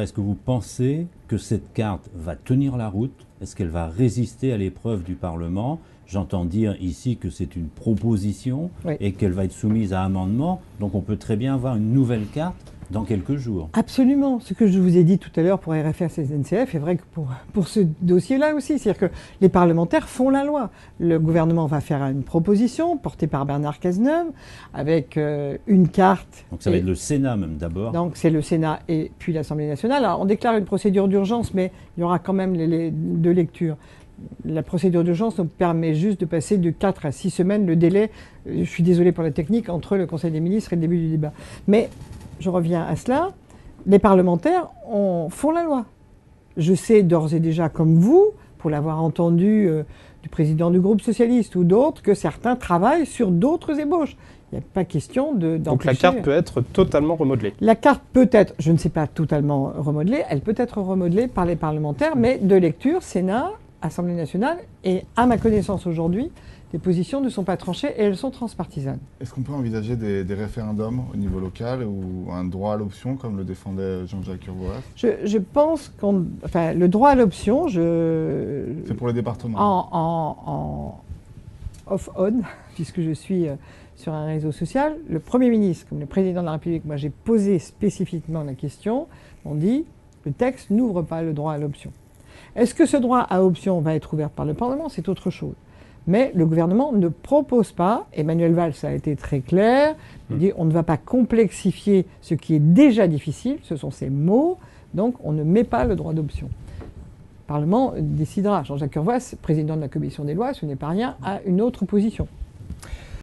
Est-ce que vous pensez que cette carte va tenir la route? Est-ce qu'elle va résister à l'épreuve du Parlement? J'entends dire ici que c'est une proposition Oui. et qu'elle va être soumise à amendement. Donc on peut très bien avoir une nouvelle carte dans quelques jours. Absolument. Ce que je vous ai dit tout à l'heure pour RFS et SNCF est vrai que pour ce dossier-là aussi. C'est-à-dire que les parlementaires font la loi. Le gouvernement va faire une proposition portée par Bernard Cazeneuve avec une carte. Donc ça va être le Sénat même d'abord. Donc c'est le Sénat et puis l'Assemblée nationale. Alors, on déclare une procédure d'urgence, mais il y aura quand même les deux lectures. La procédure d'urgence nous permet juste de passer de 4 à 6 semaines le délai, je suis désolé pour la technique, entre le Conseil des ministres et le début du débat. Mais je reviens à cela, les parlementaires font la loi. Je sais d'ores et déjà, comme vous, pour l'avoir entendu du président du groupe socialiste ou d'autres, que certains travaillent sur d'autres ébauches. Il n'y a pas question d'empêcher... Donc la carte peut être totalement remodelée. La carte peut être, je ne sais pas totalement remodelée, elle peut être remodelée par les parlementaires, mais de lecture, Sénat, Assemblée nationale, et à ma connaissance aujourd'hui, les positions ne sont pas tranchées et elles sont transpartisanes. Est-ce qu'on peut envisager des référendums au niveau local ou un droit à l'option comme le défendait Jean-Jacques Urvoas? Je pense enfin, le droit à l'option, C'est pour les départements. En off-on, puisque je suis sur un réseau social, le Premier ministre, comme le Président de la République, moi j'ai posé spécifiquement la question, on dit le texte n'ouvre pas le droit à l'option. Est-ce que ce droit à option va être ouvert par le Parlement? C'est autre chose. Mais le gouvernement ne propose pas, Emmanuel Valls a été très clair, il dit on ne va pas complexifier ce qui est déjà difficile, ce sont ses mots, donc on ne met pas le droit d'option. Le Parlement décidera. Jean-Jacques Urvoas, président de la Commission des lois, ce n'est pas rien, a une autre position.